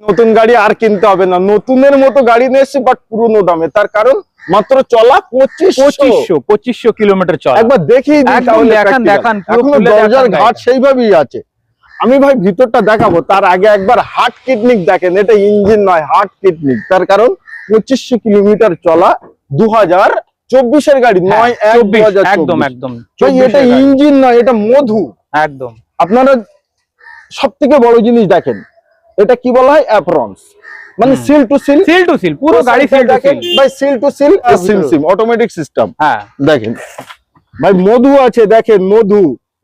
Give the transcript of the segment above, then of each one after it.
নতুন গাড়ি আর কিনতে হবে না, নতুনের মতো গাড়ি নিয়ে এসেছি বাট পুরনো দামে। তার কারণ মাত্র চলা 2500 কিলোমিটার চলা। একবার দেখিয়ে দিই তাহলে দেখান এখনো দরজার ঘাট সেইভাবেই আছে। আমি ভাই ভিতরটা দেখাবো, তার আগে একবার হার্ট কিডনিক দেখেন। এটা ইঞ্জিন নয়, হার্ট কিডনিক। তার কারণ 2500 কিলোমিটার চলা 2024-এর গাড়ি, 9/1/2024। একদম একদম এটা ইঞ্জিন নয়, এটা মধু একদম। আপনারা সব থেকে বড় জিনিস দেখেন, এটা কি বলা হয়? অ্যাপ্রনস, মানে সিল টু সিল। পুরো গাড়ি সিল টু সিল ভাই, সিল টু সিল সিম অটোমেটিক সিস্টেম। হ্যাঁ দেখেন ভাই, মধু আছে, দেখেন মধু।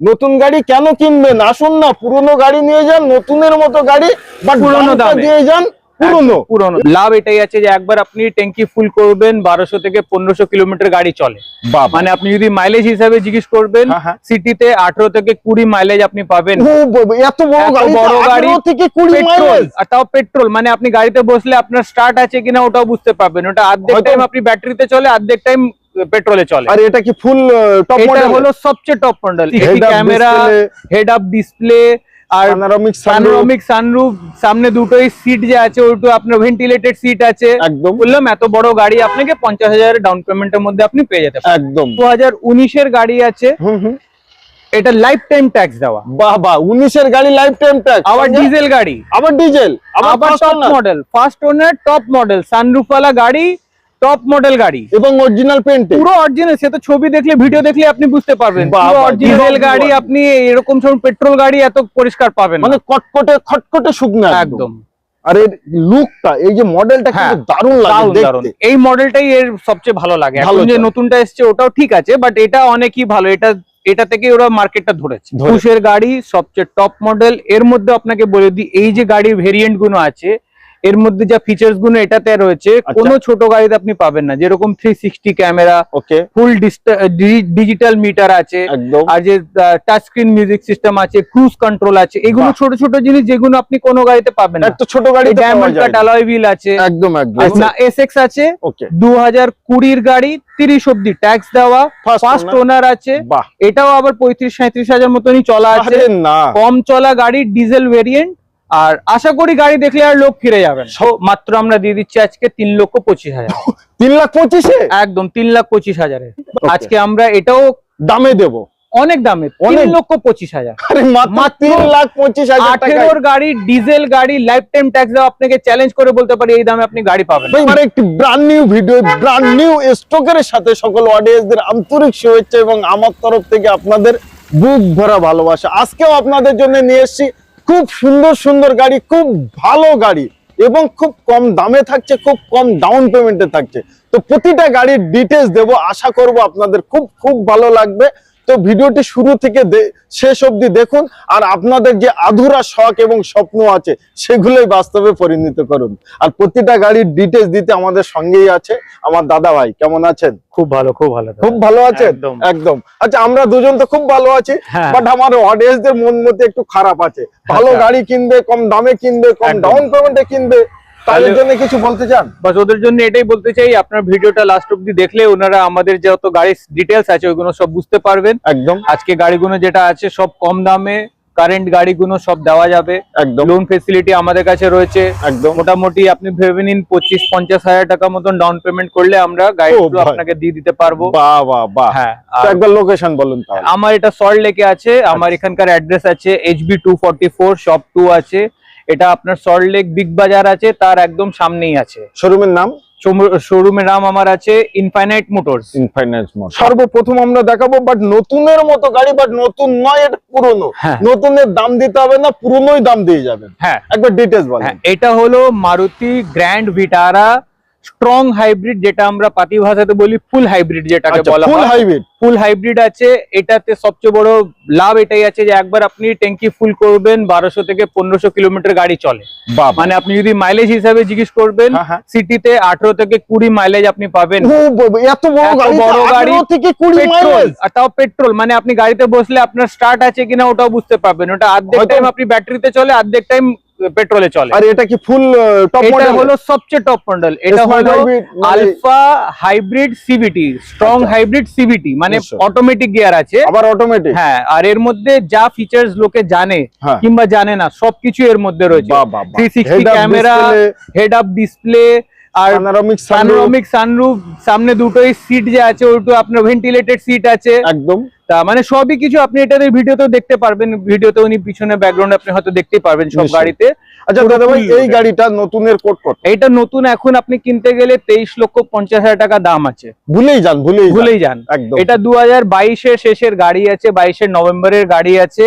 নতুন গাড়ি কেন কিনবেন? আসুন না, পুরনো গাড়ি নিয়ে যান, নতুনের মতো গাড়ি বাট পুরনো দামে দিয়ে যান। পুরনো লাভ এটাই আছে যে একবার আপনি ট্যাঙ্কি ফুল করবেন, 1200 থেকে 1500 কিলোমিটার গাড়ি চলে। মানে আপনি যদি মাইলেজ হিসাবে জিজ্ঞেস করবেন, সিটিতে 18 থেকে 20 মাইলেজ আপনি পাবেন। এত বড় গাড়ি থেকে 20 মাইলেজ, আর তাও পেট্রোল। মানে আপনি গাড়িতে বসলে আপনার স্টার্ট আছে কিনা ওটাও বুঝতে পারবেন। ওটা অর্ধেক টাইম আপনি ব্যাটারিতে চলে, অর্ধেক টাইম পেট্রোলে চলে। আর এটা কি ফুল টপ মডেল? এটা হলো সবচেয়ে top model. Camera, head up display, আর প্যানোরামিক সানরুফ, সামনে দুটোই সিট যে আছে ওটা আপনার ভেন্টিলেটেড সিট আছে। একদম বললাম এত বড় গাড়ি আপনাকে 50,000 ডাউন পেমেন্টের মধ্যে আপনি পেয়ে যেতে পারেন। একদম 2019-এর গাড়ি আছে। এটা লাইফ টাইম ট্যাক্স দেওয়া। বাহ বাহ, 19-এর গাড়ি লাইফ টাইম ট্যাক্স। আবার ডিজেল গাড়ি, আবার ডিজেল, আবার top model, first owner top model, sunroof ওয়ালা গাড়ি, টপ মডেল গাড়ি এবং অরিজিনাল পেইন্ট, পুরো অরিজিনাল। সে তো ছবি দেখলে, ভিডিও দেখলে আপনি বুঝতে পারবেন পুরো অরিজিনাল গাড়ি। আপনি এরকম সব পেট্রোল গাড়ি এত পরিষ্কার পাবেন না, মানে কটকটে খটখটে শুকনো একদম। আর এর লুকটা, এই যে মডেলটা কিন্তু দারুণ লাগে দেখতে। এই মডেলটাই এর সবচেয়ে ভালো লাগে। এখন যে নতুনটা এসেছে ওটাও ঠিক আছে, বাট এটা অনেকই ভালো। এটা থেকে ওরা মার্কেটটা ধরেছে। 20-এর গাড়ি সবচেয়ে টপ মডেল। এর মধ্যে আপনাকে বলে দিই, এই যে গাড়ির ভেরিয়েন্ট গুলো আছে এর মধ্যে যা ফিচার্স গুলো এটাতে রয়েছে কোনো ছোট গাড়িতে আপনি পাবেন না। যেরকম 360 ক্যামেরা, ফুল ডিজিটাল মিটার আছে, আর যে টাচ স্ক্রিন মিউজিক সিস্টেম আছে, ক্রুজ কন্ট্রোল আছে। এগুলো ছোট ছোট জিনিস যেগুলো আপনি কোনো গাড়িতে পাবেন না। একটা ছোট গাড়ি ডায়মন্ড কাট অ্যালয় হুইল আছে, একদম একদম। না এসএক্স আছে, 2020-এর গাড়ি, 30 অব্দি ট্যাক্স দেওয়া, ফার্স্ট ওনার আছে। এটাও আবার 35-37 হাজার মতনই চলা আছে। কম চলা গাড়ি, ডিজেল ভেরিয়েন্ট। আর আশা করি গাড়ি দেখলে আর লোক ফিরে যাবেন। মাত্র আমরা দিয়ে দিচ্ছি আজকে 3,25,000। 3,25,000? একদম 3,25,000। আজকে আমরা এটাও দামে দেব, অনেক দামে, 3,25,000। মাত্র 3,25,000 টাকা। 18-এর গাড়ি, ডিজেল গাড়ি, লাইফ টাইম ট্যাক্স দেওয়া। আপনাকে চ্যালেঞ্জ করে বলতে পারি এই দামে আপনি গাড়ি পাবেন। আমার একটি brand new video, brand new স্টকের সাথে সকল অডিয়েন্সদের আন্তরিক শুভেচ্ছা এবং আমার তরফ থেকে আপনাদের বুক ভরা ভালোবাসা। আজকেও আপনাদের জন্য নিয়ে এসেছি খুব সুন্দর সুন্দর গাড়ি, খুব ভালো গাড়ি এবং খুব কম দামে থাকছে, খুব কম ডাউন পেমেন্টে থাকছে। তো প্রতিটা গাড়ির ডিটেইলস দেব, আশা করব আপনাদের খুব খুব ভালো লাগবে। তো ভিডিওটি শুরু থেকে শেষ অবধি দেখুন, আর আপনাদের যে আধুরা শখ এবং স্বপ্ন আছে সেগুলোই বাস্তবে পরিণত করুন। আর প্রতিটা গাড়ির ডিটেইলস দিতে আমাদের সঙ্গেই আছে আমার দাদা ভাই। কেমন আছেন? খুব ভালো, খুব ভালো। খুব ভালো আছেন? একদম। আচ্ছা, আমরা দুজন তো খুব ভালো আছি, বাট আমার অডিয়েন্সদের মন মধ্যে একটু খারাপ আছে। ভালো গাড়ি কিনবে, কম দামে কিনবে, কম ডাউন পেমেন্টে কিনবে, তাদের জন্য কিছু বলতে চান? বাস ওদের জন্য এটাই বলতে চাই, আপনার ভিডিওটা লাস্ট অবধি দেখলে ওনারা আমাদের যত গাড়ির ডিটেইলস আছে ওইগুলো সব বুঝতে পারবেন। একদম। আজকে গাড়িগুলো যেটা আছে সব কম দামে, কারেন্ট গাড়িগুলো সব দেওয়া যাবে। একদম। লোন ফেসিলিটি আমাদের কাছে রয়েছে। একদম। মোটামুটি আপনি ভেবে নিন 25-50 হাজার টাকা মতন ডাউন পেমেন্ট করলে আমরা গাড়িগুলো আপনাকে দিয়ে দিতে পারবো। বাহ বাহ বাহ। হ্যাঁ, একবার লোকেশন বলুন তাহলে। আমার এটা সল্ট লেকে আছে। আমার এখানকার অ্যাড্রেস আছে HB 244 শপ 2 আছে। এটা আপনার সল্ট লেক বিগ বাজার আছে, তার একদম সামনেই আছে। শোরুমের নাম? শোরুমের নাম আমার আছে ইনফাইনাইট মোটরস। Infinite motors. সর্বপ্রথম আমরা দেখাবো বাট নতুনের মতো গাড়ি, বাট নতুন নয়, এটা পুরনো। নতুনের দাম দিতে হবে না, পুরনোই দাম দিয়ে যাবেন। হ্যাঁ, একবার ডিটেইলস বলেন। এটা হলো মারুতি গ্র্যান্ড ভিটারা স্ট্রং হাইব্রিড, যেটা আমরা পাতি ভাষাতে বলি ফুল হাইব্রিড, যেটাকে বলা হয়। ফুল হাইব্রিড আছে। এটাতে সবচেয়ে বড় লাভ এটাই আছে যে একবার আপনি ট্যাঙ্কি ফুল করবেন, 1200 থেকে 1500 কিলোমিটার গাড়ি চলে। মানে আপনি যদি মাইলেজ হিসাবে জিজ্ঞেস করবেন, সিটিতে 18 থেকে 20 মাইলেজ আপনি পাবেন। এত বড় গাড়ি থেকে 20 মাইলেজ, আর তাও পেট্রোল। মানে আপনি গাড়িতে বসলে আপনার স্টার্ট আছে কিনা ওটাও বুঝতে পারবেন। ওটা অর্ধেক টাইম আপনি ব্যাটারিতে চলে, অর্ধেক টাইম পেট্রোলে চলে। আর এটা কি ফুল টপ এটা মডেল? হলো সবচেয়ে টপ মডেল, এটা Smart হলো hybrid মানে- আলফা হাইব্রিড সিভিটি, স্ট্রং আচ্ছা। হাইব্রিড সিভিটি, মানে নিশ্চয়। অটোমেটিক গিয়ার আছে। আবার অটোমেটিক? হ্যাঁ, আর এর মধ্যে যা ফিচার্স লোকে জানে হ্যাঁ। কিংবা জানে না সবকিছু এর মধ্যে রয়েছে। বাহ, বাহ, বাহ। 360 Head up camera, display, head up display, আর panoramic sunroof, প্যানোরামিক সানরুফ, সামনে দুটোই সিট যে আছে ওটা আপনার ভেন্টিলেটেড সিট আছে। একদম। তা মানে সবই কিছু আপনি এটাতে ভিডিওতেও দেখতে পারবেন, ভিডিওতে উনি পিছনে ব্যাকগ্রাউন্ডে আপনি হয়তো দেখতেই পারবেন সব নিশ্চয়ই। গাড়িতে। আচ্ছা দাদা ভাই, এই গাড়িটা নতুনের কোট কত? এইটা নতুন এখন আপনি কিনতে গেলে 23,50,000 টাকা দাম আছে। ভুলেই যান একদম। এটা 2022-এর শেষের গাড়ি আছে, 22-এর নভেম্বরের গাড়ি আছে।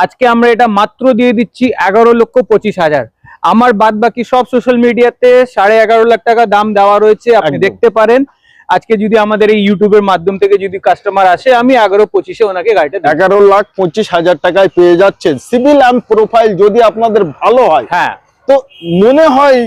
আজকে আমরা এটা মাত্র দিয়ে দিচ্ছি 11,25,000। আমার বাদ বাকি সব সোশ্যাল মিডিয়াতে 11.5 লাখ টাকা দাম দেওয়া রয়েছে, আপনি একদম। দেখতে পারেন। আজকে যদি আমাদের এই ইউটিউবের মাধ্যম থেকে যদি কাস্টমার আসে, আমি 11,25-এ ওনাকে গাড়িটা দেব। 11,25,000 টাকায় পেয়ে যাচ্ছেন। সিভিল অ্যান্ড প্রোফাইল যদি আপনাদের ভালো হয়, হ্যাঁ তো মনে হয়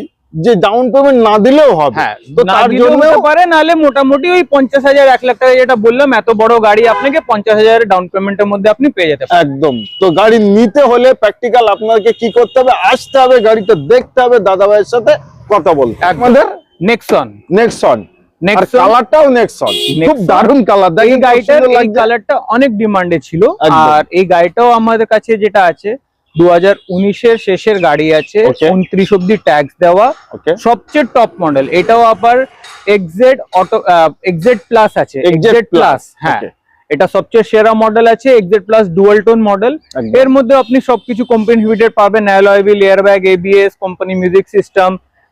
যে ডাউন পেমেন্ট না দিলেও হবে। হ্যাঁ, তো না তার দিলেও জন্য হতে পারে, নাহলে মোটামুটি ওই 50,000 1 লাখ টাকা যেটা বললাম, এত বড় গাড়ি আপনাকে 50,000 ডাউন পেমেন্টের মধ্যে আপনি পেয়ে যেতে পারেন। একদম। তো গাড়ি নিতে হলে প্র্যাকটিক্যাল আপনাকে কি করতে হবে? আসতে হবে, গাড়িটা দেখতে হবে, দাদা ভাইয়ের সাথে কথা বলতে। আমাদের নেক্সন নেক্সন, আর নেক্সন কালারটাও নেক্সন, খুব Nexon। দারুণ কালার। এই দেখেন কত গাড়িটার সুন্দর এই লাগছে। কালারটা অনেক ডিমান্ডে ছিল। একদম। আর এই গাড়িটাও আমাদের কাছে যেটা আছে 2019-এর শেষের গাড়ি আছে, Okay. 29 অব্দি ট্যাক্স দেওয়া, ওকে, সবচেয়ে টপ মডেল। এটাও আবার এক্সজেড অটো, এক্সজেড প্লাস আছে, এক্সজেড প্লাস। হ্যাঁ, Okay. এটা সবচেয়ে সেরা মডেল আছে, XZ plus dual tone model. একদম। এর মধ্যে আপনি সবকিছু কোম্পানি ফিটেড পাবেন, alloy wheel, airbag, ABS, company music system,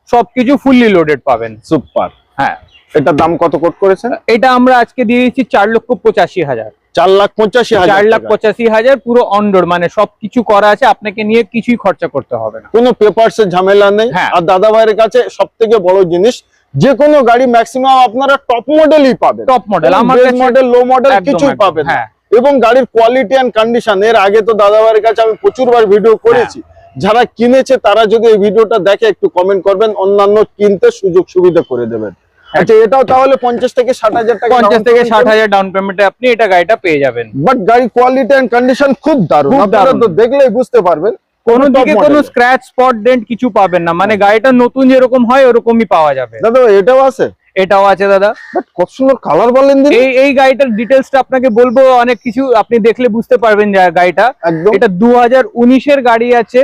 সবকিছু ফুললি লোডেড পাবেন। সুপার। হ্যাঁ, এটার দাম কত কোট করেছেন? এটা আমরা আজকে দিয়ে দিচ্ছি 4,85,000। 4,85,000 4,85,000 পুরো অনরোড, মানে সবকিছু করা আছে, আপনাকে নিয়ে কিছুই খরচা করতে হবে না। কোনো পেপারসের ঝামেলা নেই। হ্যাঁ। আর দাদা ভাইয়ের কাছে সব থেকে বড় জিনিস, যে কোনো গাড়ি ম্যাক্সিমাম আপনারা টপ মডেলই পাবেন। টপ মডেল আমার কাছে মডেল, লো মডেল একদম, কিছুই একদম, পাবেন না। হ্যাঁ। এবং গাড়ির কোয়ালিটি এন্ড কন্ডিশন, এর আগে তো দাদা ভাইয়ের কাছে আমি প্রচুরবার ভিডিও করেছি। যারা কিনেছে তারা যদি এই ভিডিওটা দেখে একটু কমেন্ট করবেন, অন্যান্য কিনতে সুযোগ সুবিধা করে দেবেন। আচ্ছা, এটাও তাহলে 50 থেকে 60,000 টাকা, 50 থেকে 60,000 ডাউন পেমেন্টে আপনি এটা গাড়িটা পেয়ে যাবেন। বাট গাড়ি কোয়ালিটি এন্ড কন্ডিশন খুব দারুণ, খুব আপনারা দারুণ। তো দেখলেই বুঝতে পারবেন। কোনো top দিকে কোনো model। স্ক্র্যাচ স্পট ডেন্ট কিছু পাবেন না, মানে গাড়িটা নতুন যেরকম হয় ওরকমই পাওয়া যাবে। দাদা ভাই, এটাও আছে? এটাও আছে দাদা। বাট কত সুন্দর কালার বলেন দিন। এই গাড়িটার ডিটেলসটা আপনাকে বলবো, অনেক কিছু আপনি দেখলে বুঝতে পারবেন যে গাড়িটা। একদম। এটা 2019-এর গাড়ি আছে,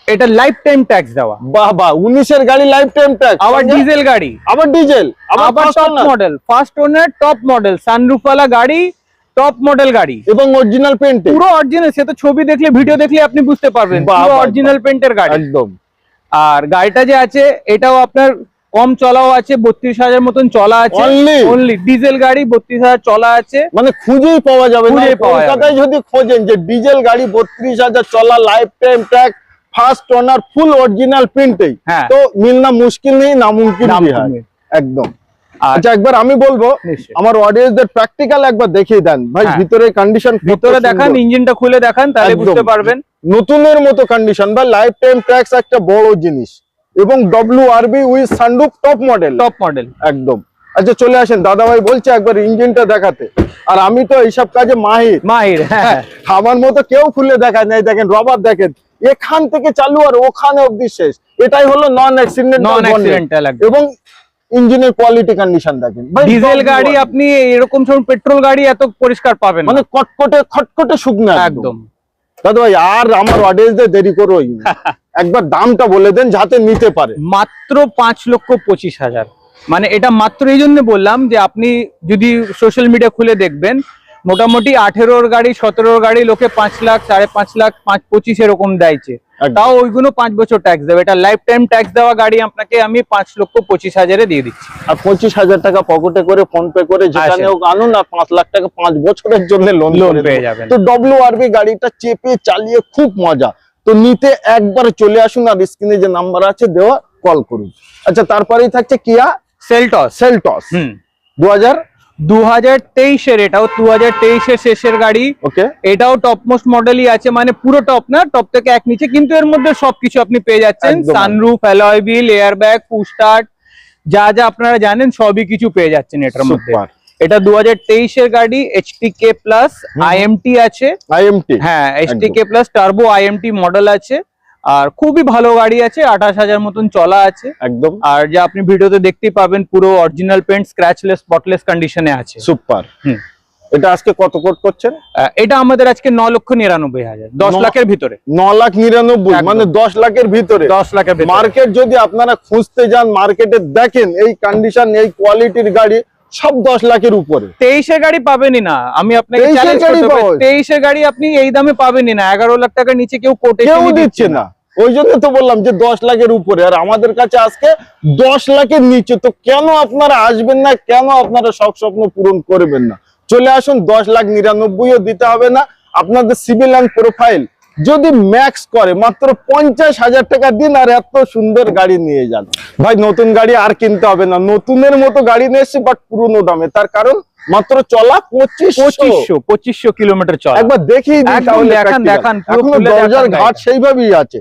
এটা লাইফ টাইম ট্যাক্স দেওয়া, বাহ বাহ, 19-এর গাড়ি লাইফ টাইম ট্যাক্স, আবার ডিজেল গাড়ি, আবার ডিজেল, আবার top model, first owner top model, সানরুফওয়ালা গাড়ি, টপ মডেল গাড়ি, এবং অরিজিনাল পেন্ট, পুরো অরিজিনাল। সে তো ছবি দেখলে, ভিডিও দেখলে আপনি বুঝতে পারবেন, বাহ, পুরো বাহ, অরিজিনাল পেন্টের গাড়ি। একদম। আর গাড়িটা যে আছে এটাও আপনার কম চলাও আছে, 32,000 মতন চলা আছে। Only? অনলি ডিজেল গাড়ি 32,000 চলা আছে। মানে খুঁজেই পাওয়া যাবে না। খুঁজেই পাওয়া যাবে। কলকাতায় যদি খোঁজেন যে ডিজেল গাড়ি 32,000 চলা, lifetime tax, first owner, full original প্রিন্টেই, হ্যাঁ। তো মিলনা মুশকিল নেই, নামুমকিন নাম भी है। শুনে। একদম। আর আচ্ছা, একবার আমি বলবো নিশ্চয়ই। আমার অডিয়েন্সদের প্র্যাকটিক্যাল একবার দেখিয়ে দেন ভাই, হ্যাঁ। ভিতরে কন্ডিশন ভিতরে দেখান, ইঞ্জিনটা খুলে দেখান, তাহলে একদম। বুঝতে পারবেন। নতুনের মতো কন্ডিশন, বা লাইফ টাইম ট্যাক্স একটা বড় জিনিস, এবং WRV with sunroof, top model, top model একদম। আচ্ছা, চলে আসেন, দাদা ভাই বলছে একবার ইঞ্জিনটা দেখাতে। আর আমি তো এইসব কাজে মাহির, মাহির। হ্যাঁ, আমার মতো কেউ খুলে দেখায় নাই। দেখেন রবার, দেখেন এখান থেকে চালু আর ওখানে অবধি শেষ। এটাই হলো নন Non-accidental একদম। এবং ইঞ্জিনের কোয়ালিটি কন্ডিশন দেখেন ভাই, ডিজেল WRV, গাড়ি আপনি এরকম সময় পেট্রোল গাড়ি এত পরিষ্কার পাবেন না। মানে কটকটে খটকটে শুকনা একদম। দাদা ভাই, আর আমার অডিয়েন্সদের দেরি করোই না। একবার দামটা বলে দেন যাতে নিতে পারে। মাত্র 5,25,000। মানে এটা মাত্র এই জন্য বললাম যে আপনি যদি সোশ্যাল মিডিয়া খুলে দেখবেন, মোটামুটি 18-ওর গাড়ি, 17-ওর গাড়ি লোকে 5 লাখ, 5.5 লাখ, 5.25 এরকম দেয়ছে। একদম। তাও ওইগুলো 5 বছর ট্যাক্স দেবে। এটা লাইফ টাইম ট্যাক্স দেওয়া গাড়ি আপনাকে আমি 5,25,000-এ দিয়ে দিচ্ছি। আর 25,000 টাকা পকেটে করে, ফোন পে করে যেখানে হোক আনুন, আর 5 লাখ টাকা 5 বছরের জন্য লোন পেয়ে যাবেন। তো WRV গাড়িটা চেপে চালিয়ে খুব মজা। তো নিতে একবার চলে আসুন, আর স্ক্রিনে যে নাম্বার আছে দেওয়া, কল করুন। আচ্ছা, তারপরেই থাকছে কিয়া সেলটস। সেলটস 2023-এর, এটাও 2023-এর শেষের গাড়ি। ওকে, এটাও টপ মোস্ট মডেলই আছে, মানে পুরো টপ না, টপ থেকে এক নিচে, কিন্তু এর মধ্যে সবকিছু আপনি পেয়ে যাচ্ছেন। একদম। Sunroof, alloy wheel, airbag, push start, যা যা আপনারা জানেন সবই কিছু পেয়ে যাচ্ছেন এটার মধ্যে। সুপার। এটা 2023-এর গাড়ি, HTK প্লাস IMT আছে। IMT, হ্যাঁ, HTK plus turbo IMT model আছে। আর খুবই ভালো গাড়ি আছে, 28,000 মতন চলা আছে একদম। আর যে আপনি ভিডিওতে দেখতেই পাবেন পুরো অরিজিনাল পেন্ট, স্ক্র্যাচলেস, স্পটলেস কন্ডিশনে আছে। সুপার। হুম। এটা আজকে কত কোট করছেন? এটা আমাদের আজকে 9,99,000, 10 লাখের ভিতরে। 9,99,000 একদম। মানে 10 লাখের ভিতরে। 10 লাখের ভিতরে। মার্কেট যদি আপনারা খুঁজতে যান, মার্কেটে দেখেন এই কন্ডিশন, এই কোয়ালিটির গাড়ি সব 10 লাখের উপরে। 23-এর গাড়ি পাবেনই না, আমি আপনাকে 23-এর চ্যালেঞ্জ গাড়ি করতে পারি, পাওয়া যায়। 23-এর গাড়ি আপনি এই দামে পাবেনই না। 11 লাখ টাকার নিচে কেউ কোটে কেউ দিচ্ছে না, ওই জন্য তো বললাম যে 10 লাখের উপরে। আর আমাদের কাছে আজকে 10 লাখের নিচে, তো কেন আপনারা আসবেন না, কেন আপনারা সব স্বপ্ন পূরণ করবেন না? চলে আসুন, 10,99,000ও দিতে হবে না। আপনাদের সিভিল অ্যান্ড প্রোফাইল যদি ম্যাক্স করে মাত্র 50,000 টাকা দিন আর এত সুন্দর গাড়ি নিয়ে যান। ভাই নতুন গাড়ি আর কিনতে হবে না, নতুনের মতো গাড়ি নিয়ে এসেছি বাট পুরনো দামে। তার কারণ মাত্র চলা 2500 কিলোমিটার চলা। একবার দেখিয়ে দিই একদম তাহলে দেখান, practical। দেখান, পুরো এখনো খুলে দরজার দেখান ঘাট গাড়িটা। সেইভাবেই আছে।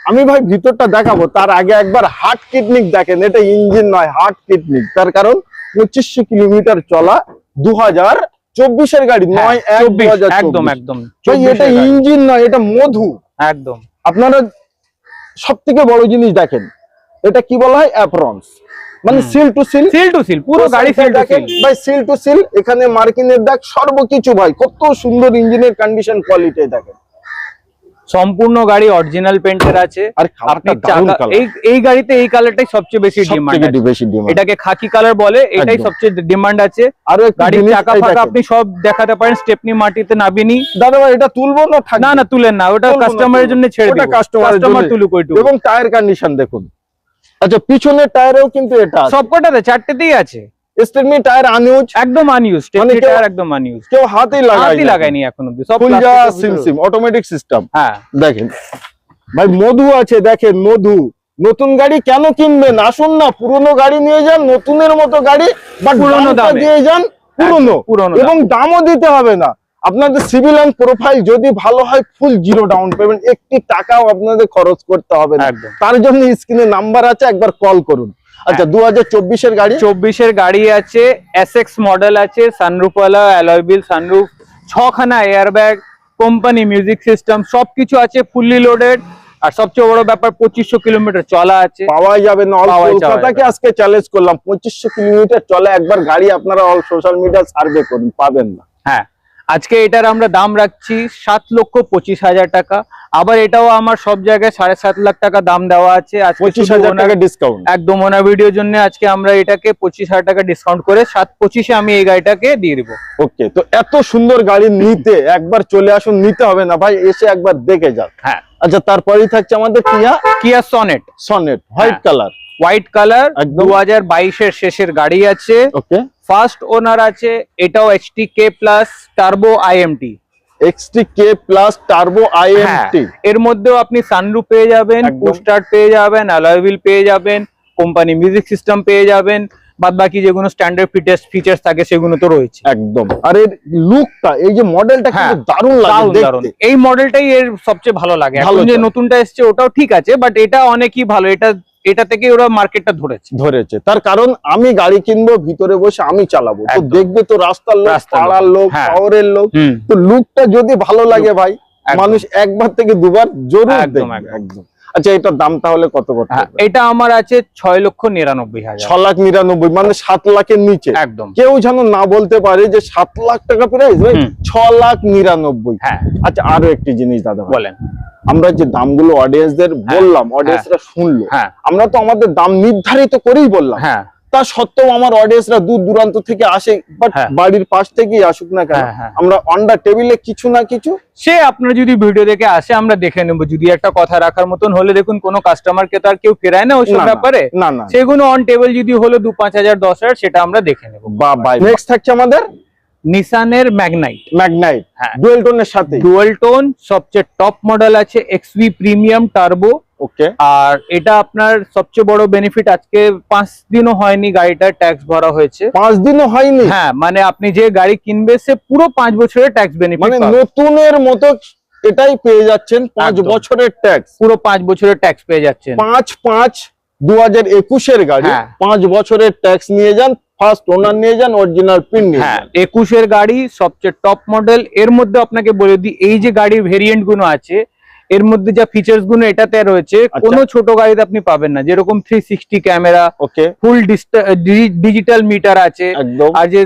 আমি ভাই ভিতরটা দেখাবো, তার আগে একবার হার্ট কিডনিক দেখেন। এটা ইঞ্জিন নয়, হার্ট কিডনিক। তার কারণ 2500 কিলোমিটার চলা, 2024-এর গাড়ি, 9/1/2024। একদম একদম ভাই এটা ইঞ্জিন নয়, এটা মধু। একদম। আপনারা সব থেকে বড় জিনিস দেখেন, এটা কি বলা হয়? অ্যাপ্রন্স, মানে seal two seal. Seal two seal, পুরো গাড়ি সিল টু সিল ভাই, সিল টু সিল। এখানে মার্কিনের দাগ, সর্বকিছু ভাই কত সুন্দর ইঞ্জিনের কন্ডিশন, কোয়ালিটি দেখেন। সম্পূর্ণ গাড়ি অরিজিনাল পেন্টের আছে। আর কালারটা দারুণ কালার। এই গাড়িতে এই কালারটাই সবচেয়ে বেশি ডিমান্ড আছে। সবথেকে বেশি ডিমান্ড। এটাকে খাকি কালার বলে, এটাই একদম। সবচেয়ে ডিমান্ড আছে। আরো একটা গাড়ির জিনিস চাকা এই ফাঁকা দেখেন। আপনি সব দেখাতে পারেন, স্টেপনি মাটিতে নাবিনি। দাদা ভাই এটা তুলবো না? থাকবে? না না, তুলেন না, ওটা তুলবো না, কাস্টমারের তুলবো জন্য না। ছেড়ে ওটা দেব, কাস্টমারের কাস্টমার জন্য। তুলুক ওইটুকু। এবং টায়ার কন্ডিশন দেখুন। আচ্ছা, পিছনের টায়ারেও কিন্তু এটা আছে। সবকটাতে 4টেতেই আছে। স্টেপনি টায়ার আনইউজ, একদম আনইউজ, মানে স্টেপনি কেউ- টায়ার একদম আনইউজ, কেউ হাতেই লাগায়নি এখন অব্দি, সব ফুল যা প্লাস্টিকের সিম ভিতরে। সিম অটোমেটিক সিস্টেম। হ্যাঁ দেখেন ভাই, মধু আছে, দেখেন মধু। নতুন গাড়ি কেন কিনবেন? আসুন না, পুরনো গাড়ি নিয়ে যান, নতুনের মতো গাড়ি, বাট পুরনো দামটা দামে। দিয়ে যান পুরনো, পুরনো এবং দামও দিতে হবে না। আপনাদের সিভিল অ্যান্ড প্রোফাইল যদি ভালো হয়, ফুল জিরো ডাউন পেমেন্ট, একটি টাকাও আপনাদের খরচ করতে হবে না। একদম। তার জন্য স্ক্রিনে নাম্বার আছে, একবার কল করুন। আচ্ছা, 2024-এর গাড়ি, 24-এর গাড়ি আছে, এসএক্স মডেল আছে, সানরুফওয়ালা, অ্যালয় হুইল, সানরুফ, 6খানা এয়ারব্যাগ, কোম্পানি মিউজিক সিস্টেম, সবকিছু আছে, ফুললি লোডেড। আর সবচেয়ে বড় ব্যাপার 2500 কিলোমিটার চলা আছে। পাওয়া যাবে না। অল পাওয়া যাবে কলকাতাকে না। আজকে চ্যালেঞ্জ করলাম, 2500 কিলোমিটার চলে একবার গাড়ি, আপনারা অল সোশ্যাল মিডিয়া সার্ভে করুন, পাবেন না। হ্যাঁ, আজকে এটার আমরা দাম রাখছি 7,25,000 টাকা। আবার এটাও আমার সব জায়গায় 7.5 লাখ টাকা দাম দেওয়া আছে। আজকে 25,000 টাকা ডিসকাউন্ট। একদম ওনার ভিডিওর জন্য আজকে আমরা এটাকে 25,000 টাকা ডিসকাউন্ট করে 7,25,এ আমি এই গাড়িটাকে দিয়ে দিব। ওকে, তো এত সুন্দর গাড়ি নিতে একবার চলে আসুন, নিতে হবে না ভাই, এসে একবার দেখে যান। হ্যাঁ। আচ্ছা, তারপরেই থাকছে আমাদের কিয়া সনেট, সনেট হোয়াইট হ্যাঁ। কালার। হোয়াইট কালার, একদম। 2022-এর শেষের গাড়ি আছে। ওকে, ফার্স্ট ওনার আছে, এটাও HTK plus turbo IMT। XTK plus turbo IMT। এর মধ্যেও আপনি সানরুফ পেয়ে যাবেন, একদম। পুশস্টার্ট পেয়ে যাবেন, অ্যালয় হুইল পেয়ে যাবেন, কোম্পানি মিউজিক সিস্টেম পেয়ে যাবেন, বাদ বাকি যেগুলো স্ট্যান্ডার্ড ফিচার্স থাকে সেগুলো তো রয়েছে। একদম। আর এর লুকটা, এই যে মডেলটা কিন্তু হ্যাঁ, দারুণ লাগে দারুণ দারুণ। দেখতে। এই মডেলটাই এর সবচেয়ে ভালো লাগে। ভালো এখন যে চলে। নতুনটা এসছে ওটাও ঠিক আছে, বাট এটা অনেকই ভালো। এটা থেকে ওরা মার্কেটটা ধরেছে। তার কারণ আমি গাড়ি কিনবো, ভিতরে বসে আমি চালাবো, তো একদম। দেখবে তো রাস্তার লোক, রাস্তার লোক, পাড়ার লোক, হ্যাঁ। শহরের লোক। হুম। তো লুকটা যদি ভালো লাগে ভাই, একদম। মানুষ একবার থেকে দুবার জরুর একদম, দেখবে। একদম। একদম। আচ্ছা, এটার দাম তাহলে কত করতে হ্যাঁ, হবে? এটা আমার আছে 6,99,000। 6,99,000, মানে 7 লাখের নিচে। একদম। কেউ যেন না বলতে পারে যে 7 লাখ টাকা প্রাইস, ভাই হুম। 6,99,000। হ্যাঁ, আচ্ছা, আরো একটি জিনিস দাদা ভাই, বলেন। আমরা যে দামগুলো অডিয়েন্সদের বললাম, অডিয়েন্সরা শুনলো, হ্যাঁ আমরা তো আমাদের দাম নির্ধারিত করেই বললাম। হ্যাঁ তা সত্ত্বেও আমার অডিয়েন্সরা দূর দূরান্ত থেকে আসে, বাট হ্যাঁ। বাড়ির পাশ থেকেই আসুক না কেন, হ্যাঁ, হ্যাঁ। আমরা অন্ডার টেবিলে কিছু না কিছু। সে আপনার যদি ভিডিও দেখে আসে আমরা দেখে নেবো, যদি একটা কথা রাখার মতন হলে, দেখুন কোনো কাস্টমারকে তো আর কেউ ফেরায় না ওইসব না, না, ব্যাপারে। না না, সেগুলো অন টেবিল যদি হলো 2-5,000 10,000 সেটা আমরা দেখে নেবো। বা বাই। নেক্সট থাকছে আমাদের নিসানের ম্যাগনাইট, ম্যাগনাইট, হ্যাঁ। ডুয়েল টোনের সাথে। ডুয়াল টোন, সবচেয়ে টপ মডেল আছে XV প্রিমিয়াম টার্বো। ওকে, আর এটা আপনার সবচেয়ে বড় বেনিফিট, আজকে 5 দিনও হয়নি গাড়িটার ট্যাক্স ভরা হয়েছে। 5 দিনও হয়নি। হ্যাঁ, মানে আপনি যে গাড়ি কিনবে সে পুরো 5 বছরের ট্যাক্স বেনিফিট মানে পাবে। নতুনের মতো এটাই পেয়ে যাচ্ছেন, 5 একদম। বছরের ট্যাক্স। পুরো 5 বছরের ট্যাক্স পেয়ে যাচ্ছেন। 5/5/2021-এর গাড়ি, হ্যাঁ। 5 বছরের ট্যাক্স নিয়ে যান, ফার্স্ট ওনার নিয়ে যান, অরিজিনাল পিন নিয়ে হ্যাঁ, যান। 21-এর গাড়ি, সবচেয়ে টপ মডেল। এর মধ্যে আপনাকে বলে দিই, এই যে গাড়ির ভেরিয়েন্ট গুলো আছে, এর মধ্যে যা ফিচার্স গুলো এটাতে রয়েছে কোনো ছোট গাড়িতে আপনি পাবেন না, যেরকম 360 ক্যামেরা, ওকে, ফুল ডিজিটাল মিটার আছে, একদম, আর যে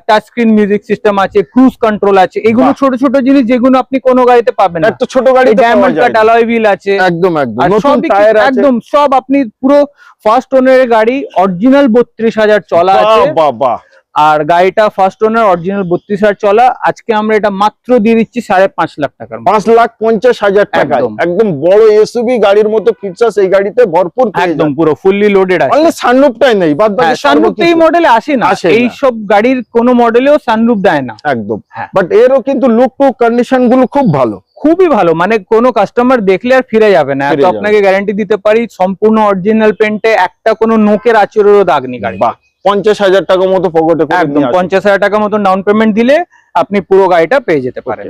টাচ স্ক্রিন মিউজিক সিস্টেম আছে, ক্রুজ কন্ট্রোল আছে, এগুলো ছোট ছোট জিনিস যেগুলো আপনি কোনো গাড়িতে পাবেন না। একটা ছোট গাড়িতে ডায়মন্ড কাট অ্যালয় হুইল আছে, একদম একদম, আর নতুন সবই টায়ার আছে, একদম সব আপনি পুরো ফার্স্ট ওনারের গাড়ি, অরিজিনাল 32,000 চলা আছে। বাহ বাহ, আর গাড়িটা ফার্স্ট ওনার অরিজিনাল 32,000 চলা। আজকে আমরা এটা মাত্র দিয়ে দিচ্ছি 5.5 লাখ টাকার, 5,50,000 টাকা। একদম বড় এসইউভি গাড়ির মতো ফিচার্স এই গাড়িতে ভরপুর, একদম পুরো ফুললি লোডেড আছে। অনলি সানরুফটাই নেই, বাদ বাকি সানরুফ এই মডেলে আসে না, এই সব গাড়ির কোন মডেলেও সানরুফ দেয় না একদম। বাট এরও কিন্তু লুক টু কন্ডিশন গুলো খুব ভালো, খুবই ভালো, মানে কোনো কাস্টমার দেখলে আর ফিরে যাবে না, তো আপনাকে গ্যারান্টি দিতে পারি। সম্পূর্ণ অরিজিনাল পেন্টে, একটা কোনো নোকের আঁচড়েরও দাগ নেই গাড়ি। বাহ, 50,000 টাকা মতো পকেটে করে একদম 50,000 টাকা মতো ডাউন পেমেন্ট দিলে আপনি পুরো গাড়িটা পেয়ে যেতে পারেন।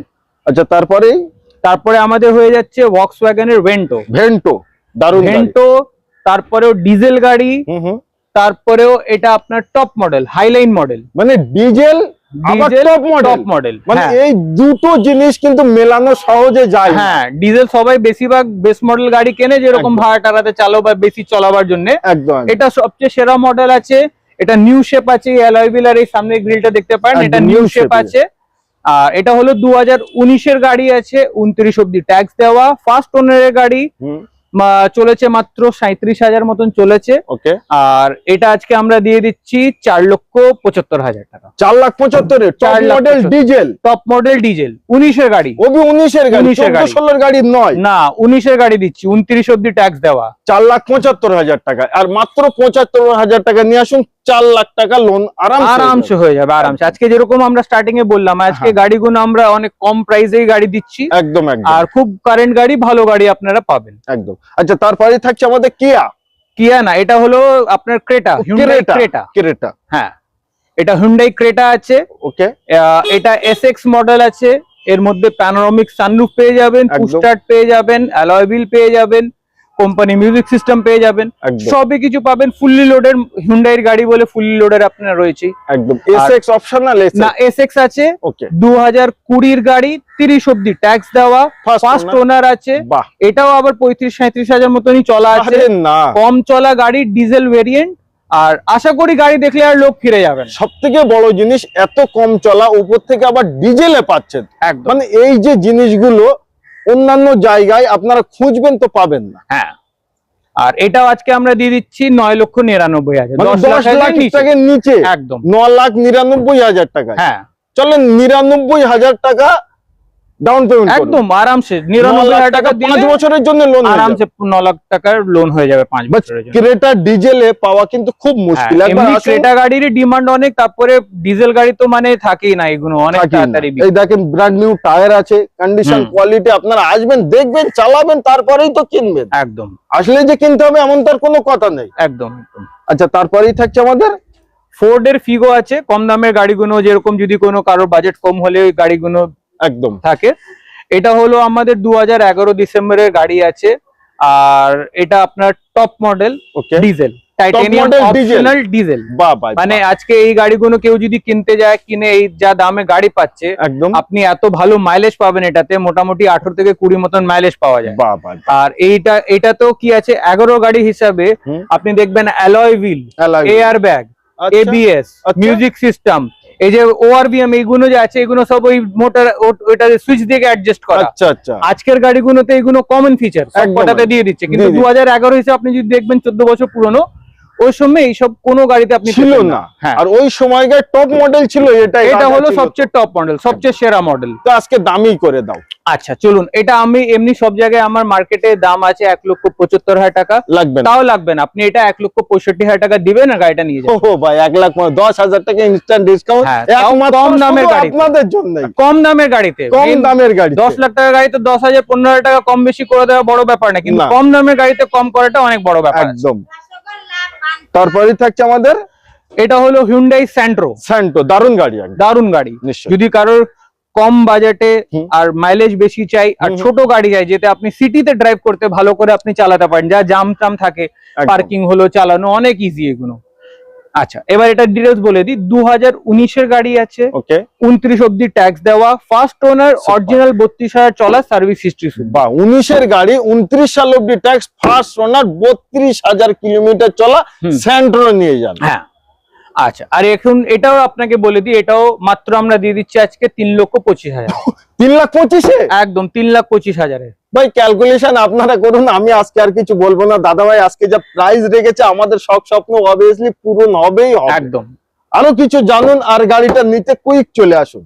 আচ্ছা, তারপরে আমাদের হয়ে যাচ্ছে ভক্সওয়াগনের ভেন্টো, দারুণ ভেন্টো, তারপরেও ডিজেল গাড়ি, তারপরেও এটা আপনার টপ মডেল, হাইলাইন মডেল, মানে ডিজেল টপ মডেল, মানে এই দুটো জিনিস কিন্তু মেলানো সহজে যায়। হ্যাঁ, ডিজেল সবাই বেশিরভাগ বেস মডেল গাড়ি কেনে, যেরকম ভাড়া টাড়াতে চালো বা বেশি চলাবার জন্য। একদম, এটা সবচেয়ে সেরা মডেল আছে। এটা নিউ শেপ আছে, অ্যালয় হুইল আর এই সামনে গ্রিলটা দেখতে পারেন, এটা নিউ শেপ আছে। আর এটা হলো 2019 এর গাড়ি আছে, 29 অব্দি ট্যাক্স দেওয়া, ফার্স্ট ওনারের গাড়ি, চলেছে মাত্র 37,000 মতন চলেছে। ওকে, আর এটা আজকে আমরা দিয়ে দিচ্ছি 4,75,000 টাকা। 4,75,000 top model diesel, top model diesel 19 এর গাড়ি, ওবি 19 এর গাড়ি, 14-16 গাড়ি নয়, না 19 এর গাড়ি দিচ্ছি, 29 অব্দি ট্যাক্স দেওয়া, 4,75,000 টাকা। আর মাত্র 75,000 টাকা নিয়ে আসুন, 4 লাখ টাকা লোন আরামসে হয়ে যাবে, আরামসে। আজকে যেরকম আমরা স্টার্টিং এ বললাম, আজকে গাড়িগুলো আমরা অনেক কম প্রাইসেই গাড়ি দিচ্ছি, একদম একদম, আর খুব কারেন্ট গাড়ি, ভালো গাড়ি আপনারা পাবেন একদম। আচ্ছা, তারপরে থাকছে আমাদের কিয়া না, এটা হলো আপনার ক্রেটা, ক্রেটা, হ্যাঁ, এটা হুন্ডাই ক্রেটা আছে। ওকে, এটা এসএক্স মডেল আছে, এর মধ্যে প্যানোরামিক সানরুফ পেয়ে যাবেন, পুশ স্টার্ট পেয়ে যাবেন, অ্যালয় হুইল পেয়ে যাবেন, কোম্পানি মিউজিক সিস্টেম পেয়ে যাবেন, সবই কিছু পাবেন। ফুললি লোডেড হুন্ডাইয়ের গাড়ি বলে ফুললি লোডেড আপনার রয়েছে, একদম। এসএক্স অপশনাল, না এসএক্স আছে। ওকে, 2020 এর গাড়ি, 30 অব্দি ট্যাক্স দেওয়া, ফার্স্ট ওনার আছে। এটাও আবার 35-37,000 মতনই চলা আছে, কম চলা গাড়ি, ডিজেল ভেরিয়েন্ট। আর আশা করি গাড়ি দেখলে আর লোক ফিরে যাবেন। সব থেকে বড় জিনিস, এত কম চলা, উপর থেকে আবার ডিজেলে পাচ্ছেন। মানে এই যে জিনিসগুলো অন্যান্য জায়গায় আপনারা খুঁজবেন তো পাবেন না। হ্যাঁ, আর এটাও আজকে আমরা দিয়ে দিচ্ছি 9,99,000, 10 লাখ টাকার নিচে, একদম 9,99,000 টাকা। হ্যাঁ, চলেন 99,000 টাকা ডাউন পেমেন্ট, একদম আরামসে 99,000 টাকা 5 বছরের জন্য লোন, আরামসে 9 লাখ টাকার লোন হয়ে যাবে 5 বছরের জন্য। ক্রেটা ডিজেলে পাওয়া কিন্তু খুব মুশকিল। এমনি ক্রেটা গাড়ির ডিমান্ড অনেক, তারপরে ডিজেল গাড়ি তো মানে থাকেই না, এগুলো অনেক তাড়াতাড়ি। এই দেখেন ব্র্যান্ড নিউ টায়ার আছে, কন্ডিশন কোয়ালিটি, আপনারা আসবেন, দেখবেন, চালাবেন, তারপরেই তো কিনবেন। একদম, আসলে যে কিনতে হবে এমন তার কোনো কথা নেই। একদম। আচ্ছা, তারপরেই থাকছে আমাদের ফোর্ড এর ফিগো আছে, কম দামের গাড়িগুলো, যেরকম যদি কোনো কারোর বাজেট কম হলে ওই গাড়িগুলো একদম থাকে। এটা হলো আমাদের 2011 ডিসেম্বরের গাড়ি আছে, আর এটা আপনার top model diesel, titanium optional diesel. মানে আজকে এই গাড়িগুলো কেউ যদি কিনতে যায়, কিনে এই যা দামে গাড়ি পাচ্ছে, একদম আপনি এত ভালো মাইলেজ পাবেন। এটাতে মোটামুটি 18 থেকে 20 মতন মাইলেজ পাওয়া যায়। আর এটা তো কি আছে, 11 গাড়ি হিসাবে আপনি দেখবেন alloy wheel, air bag, ABS, music system, এই যে ওআরবিএম, এইগুলো যে আছে, এগুলো সব ওই মোটর ওইটা সুইচ দিয়ে অ্যাডজাস্ট করা। আজকের গাড়িগুলোতে এইগুলো কমন ফিচার সবকটাতে দিয়ে দিচ্ছে, কিন্তু 2011 হিসেবে আপনি যদি দেখবেন 14 বছর পুরনো, ওই সময় এইসব কোনো গাড়িতে আপনি ছিল না। আর ওই সময়কার টপ মডেল ছিল এটা হলো সবচেয়ে টপ মডেল, সবচেয়ে সেরা মডেল। তো আজকে দামই করে দাও। আচ্ছা চলুন, এটা আমি এমনি সব জায়গায় আমার মার্কেটে দাম আছে 1,75,000 টাকা, লাগবে তাও লাগবে না, আপনি এটা 1,65,000 টাকা দিবেন আর গাড়িটা নিয়ে যাবেন। ও ভাই, 1,10,000 টাকা ইনস্ট্যান্ট ডিসকাউন্ট কম দামের গাড়ি, আপনাদের জন্য কম দামের গাড়িতে, কম দামের গাড়ি 10 লাখ টাকা গাড়িতে 10,000-15,000 টাকা কম বেশি করে দেওয়া বড় ব্যাপার না, কিন্তু কম দামের গাড়িতে কম করাটা অনেক বড় ব্যাপার। একদম। তারপরে থাকছে আমাদের এটা হলো হিউন্ডাই স্যান্ট্রো, দারুণ গাড়ি, দারুণ গাড়ি। যদি কারোর কম বাজেটে আর মাইলেজ বেশি চাই আর ছোট গাড়ি চাই, যেতে আপনি সিটিতে ড্রাইভ করতে ভালো করে আপনি চালাতে পারেন, যা জাম টাম থাকে, পার্কিং হলো, চালানো অনেক ইজি এগুলো। আচ্ছা, এবার এটা ডিটেলস বলে দিই। 2019-এর গাড়ি আছে, ওকে 29 অব্দি ট্যাক্স দেওয়া, ফার্স্ট ওনার, অরিজিনাল 32,000 চলা, সার্ভিস হিস্ট্রি শুধু। বা 19-এর গাড়ি 29 সাল অব্দি ট্যাক্স, ফার্স্ট ওনার, 32,000 কিলোমিটার চলা, স্যান্ট্রো নিয়ে যান। হ্যাঁ আচ্ছা, আর এখন এটাও আপনাকে বলে দিই, এটাও মাত্র আমরা দিয়ে দিচ্ছি আজকে 3,25,000। 3,25,000-এ একদম 3,25,000-এ। ভাই ক্যালকুলেশন আপনারা করুন, আমি আজকে আর কিছু বলবো না। দাদা ভাই আজকে যা প্রাইস রেখেছে, আমাদের সব স্বপ্ন অবভিয়াসলি পূরণ হবেই হবে। একদম। আরো কিছু জানুন আর গাড়িটা নিতে কুইক চলে আসুন।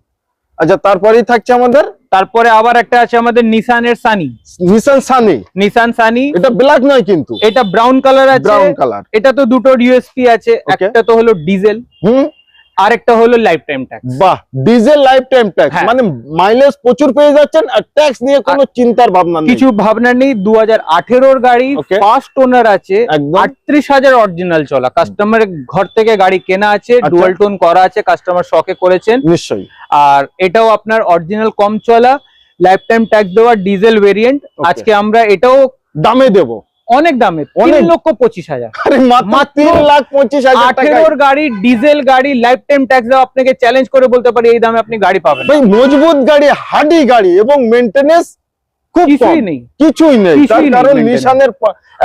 আচ্ছা, তারপরেই থাকছে আমাদের, তারপরে আবার একটা আছে আমাদের নিসানের Sunny. Nissan Sunny. Nissan Sunny, এটা ব্ল্যাক নয় কিন্তু, এটা ব্রাউন কালার আছে। Brown colour. এটা তো দুটো ইউএসপি আছে, Okay. একটা তো হলো ডিজেল, আর একটা হলো লাইফ টাইম ট্যাক্স। বাহ, ডিজেল লাইফ টাইম ট্যাক্স, হ্যাঁ। মানে মাইলেজ প্রচুর পেয়ে যাচ্ছেন আর ট্যাক্স নিয়ে কোনো চিন্তার ভাবনা নেই। কিছু ভাবনা নেই। 2018-র গাড়ি, Okay. ফার্স্ট ওনার আছে, একদম। 38,000 অরিজিনাল চলা, কাস্টমার ঘর থেকে গাড়ি কেনা আছে, আচ্ছা। ডুয়াল টোন করা আছে, কাস্টমার শখে করেছেন। নিশ্চয়ই। আর এটাও আপনার অরিজিনাল কম চলা, লাইফ টাইম ট্যাক্স দেওয়া ডিজেল ভেরিয়েন্ট। Okay. আজকে আমরা এটাও দামে দেবো অনেক দামে, অনেক। 3,25,000। আরে মাত্র 3,25,000 টাকা। 18-ওর গাড়ি, ডিজেল গাড়ি, লাইফ টাইম ট্যাক্স দেওয়া, আপনাকে চ্যালেঞ্জ করে বলতে পারি এই দামে আপনি গাড়ি পাবেন না। ভাই মজবুত গাড়ি, হার্ডি গাড়ি, এবং মেইনটেনেন্স খুব কিছুই কম। নেই, কিছুই নেই, তার কিছুই নেই কারণ maintenance। নিশানের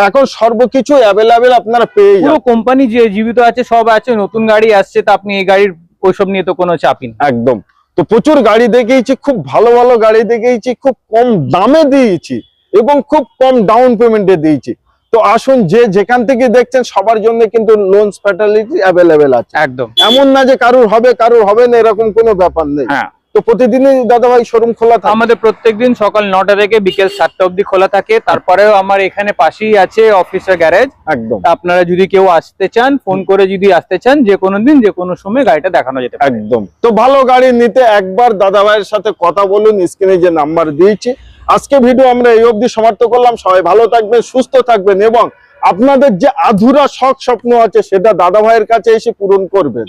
এখন সর্বকিছু অ্যাভেলেবেল আপনারা পেয়ে পুরো যাবেন। কোম্পানি যে জীবিত আছে, সব আছে। নতুন গাড়ি আসছে, তো আপনি এই গাড়ির ওইসব নিয়ে তো কোনো চাপই নেই। একদম। তো প্রচুর গাড়ি দেখিয়েছি, খুব ভালো ভালো গাড়ি দেখিয়েছি, খুব কম দামে দিয়েছি এবং খুব কম ডাউন পেমেন্টে দিয়েছি। তো আসুন, যে যেখান থেকে দেখছেন সবার জন্য কিন্তু লোন ফ্যাসিলিটি অ্যাভেলেবেল আছে। একদম। এমন না যে কারুর হবে না, এরকম কোনো ব্যাপার নেই। হ্যাঁ, তো প্রতিদিনই দাদা ভাই শোরুম খোলা থাকে? আমাদের প্রত্যেকদিন সকাল 9টা থেকে বিকেল 7টা অবধি খোলা থাকে। তারপরেও আমার এখানে পাশেই আছে অফিসের গ্যারেজ। একদম আপনারা যদি কেউ আসতে চান, ফোন করে যদি আসতে চান, যে কোনো দিন যে কোনো সময় গাড়িটা দেখানো যেতে পারে। একদম। তো ভালো গাড়ি নিতে একবার দাদা ভাইয়ের সাথে কথা বলুন, স্ক্রিনে যে নাম্বার দিয়েছি। আজকে ভিডিও আমরা এই অবধি সমাপ্ত করলাম। সবাই ভালো থাকবেন, সুস্থ থাকবেন এবং আপনাদের যে আধুরা শখ স্বপ্ন আছে সেটা দাদা ভাইয়ের কাছে এসে পূরণ করবেন।